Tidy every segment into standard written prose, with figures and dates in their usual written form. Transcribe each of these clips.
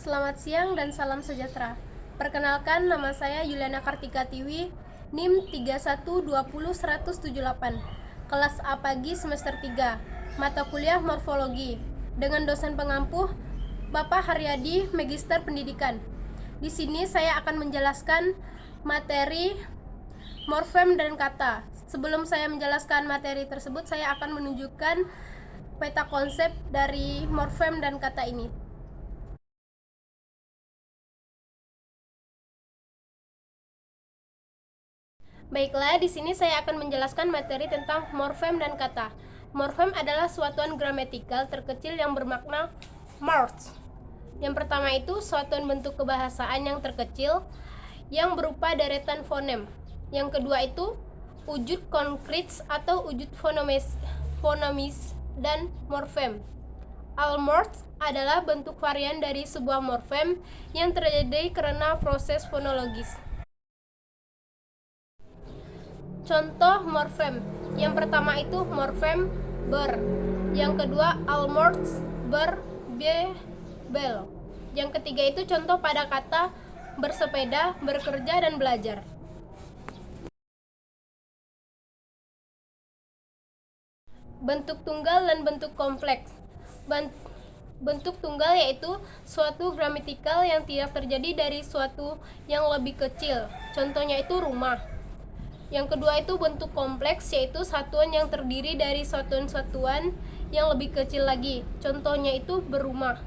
Selamat siang dan salam sejahtera. Perkenalkan, nama saya Yuliana Kartika Tiwi, NIM 31200178, kelas A pagi semester 3, mata kuliah Morfologi, dengan dosen pengampu Bapak Haryadi, Magister Pendidikan. Di sini saya akan menjelaskan materi morfem dan kata. Sebelum saya menjelaskan materi tersebut, saya akan menunjukkan peta konsep dari morfem dan kata ini. Baiklah, di sini saya akan menjelaskan materi tentang morfem dan kata. Morfem adalah suatuan gramatikal terkecil yang bermakna marks. Yang pertama itu suatuan bentuk kebahasaan yang terkecil yang berupa deretan fonem. Yang kedua itu wujud konkret atau wujud fonemis dan morfem. All-morphs adalah bentuk varian dari sebuah morfem yang terjadi karena proses fonologis. Contoh morfem. Yang pertama itu morfem ber. Yang kedua all-morphs ber, be, bel. Yang ketiga itu contoh pada kata bersepeda, bekerja, dan belajar. Bentuk tunggal dan bentuk kompleks. Bentuk tunggal yaitu suatu gramatikal yang tidak terjadi dari suatu yang lebih kecil. Contohnya itu rumah. Yang kedua itu bentuk kompleks, yaitu satuan yang terdiri dari satuan-satuan yang lebih kecil lagi. Contohnya itu berumah.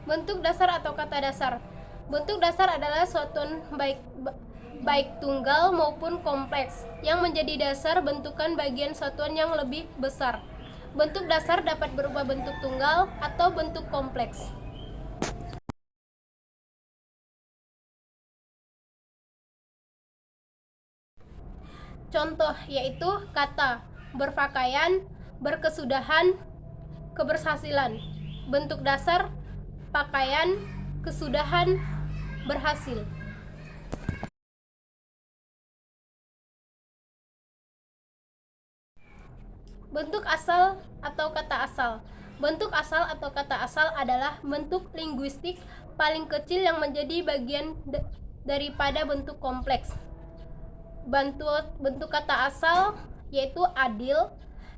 Bentuk dasar atau kata dasar. Bentuk dasar adalah satuan baik tunggal maupun kompleks yang menjadi dasar bentukan bagian satuan yang lebih besar. Bentuk dasar dapat berupa bentuk tunggal atau bentuk kompleks. Contoh yaitu kata berpakaian, berkesudahan, keberhasilan. Bentuk dasar pakaian, kesudahan, berhasil. Bentuk asal atau kata asal. Bentuk asal atau kata asal adalah bentuk linguistik paling kecil yang menjadi bagian daripada bentuk kompleks. Bentuk kata asal yaitu adil,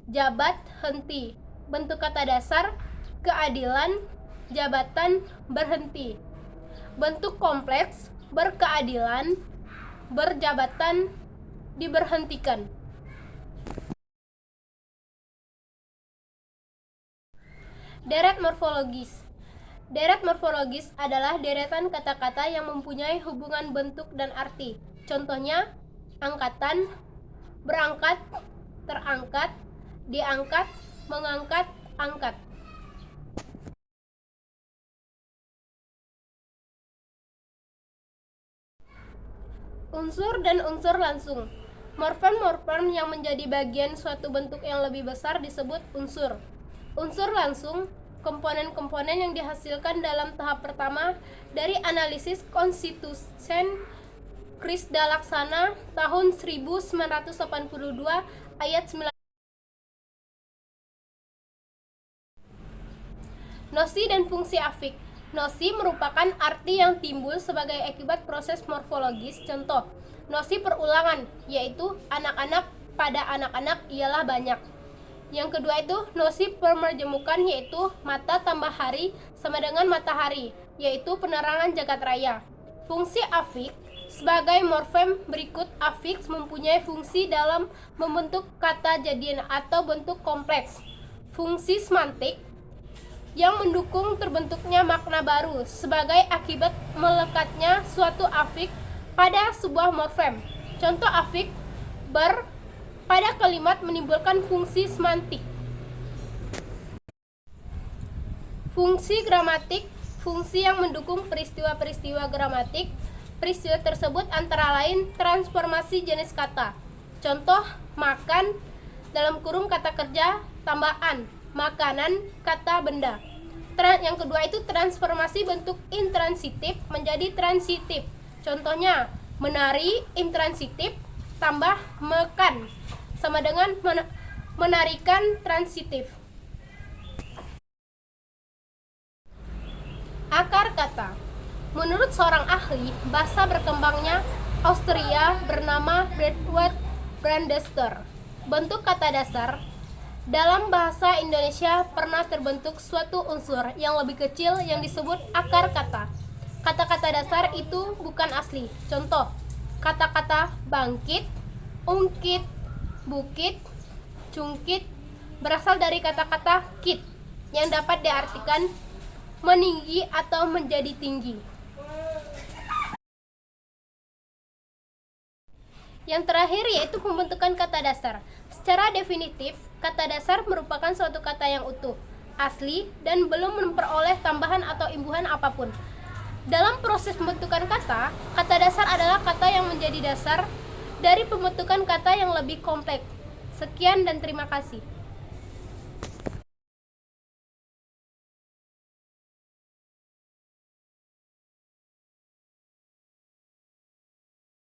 jabat, henti. Bentuk kata dasar keadilan, jabatan, berhenti. Bentuk kompleks berkeadilan, berjabatan, diberhentikan. Deret morfologis. Deret morfologis adalah deretan kata-kata yang mempunyai hubungan bentuk dan arti. Contohnya, angkatan, berangkat, terangkat, diangkat, mengangkat, angkat. Unsur dan unsur langsung. Morfem-morfem yang menjadi bagian suatu bentuk yang lebih besar disebut unsur. Unsur langsung komponen-komponen yang dihasilkan dalam tahap pertama dari analisis konstitusen Krisdallaksana tahun 1982 ayat 9. Nosi dan fungsi afik. Nosi merupakan arti yang timbul sebagai akibat proses morfologis. Contoh, nosi perulangan, yaitu anak-anak pada anak-anak ialah banyak. Yang kedua itu nosi pemerjemukan, yaitu mata tambah hari sama dengan matahari, yaitu penerangan jagat raya. Fungsi afik sebagai morfem berikut. Afiks mempunyai fungsi dalam membentuk kata jadian atau bentuk kompleks. Fungsi semantik yang mendukung terbentuknya makna baru sebagai akibat melekatnya suatu afik pada sebuah morfem. Contoh afik ber pada kalimat menimbulkan fungsi semantik. Fungsi gramatik, fungsi yang mendukung peristiwa-peristiwa gramatik. Peristiwa tersebut antara lain transformasi jenis kata. Contoh, makan, dalam kurung kata kerja, tambahan, makanan, kata benda. Yang kedua itu transformasi bentuk intransitif menjadi transitif. Contohnya, menari, intransitif, tambah mekan sama dengan menarikan transitif. Akar kata. Menurut seorang ahli bahasa berkembangnya Austria bernama Bradford Brandester, bentuk kata dasar dalam bahasa Indonesia pernah terbentuk suatu unsur yang lebih kecil yang disebut akar kata. Kata-kata dasar itu bukan asli. Contoh, kata-kata bangkit, ungkit, bukit, cungkit berasal dari kata-kata kit yang dapat diartikan meninggi atau menjadi tinggi. Yang terakhir yaitu pembentukan kata dasar. Secara definitif, kata dasar merupakan suatu kata yang utuh, asli, dan belum memperoleh tambahan atau imbuhan apapun. Dalam proses pembentukan kata, kata dasar adalah kata yang menjadi dasar dari pembentukan kata yang lebih kompleks. Sekian dan terima kasih.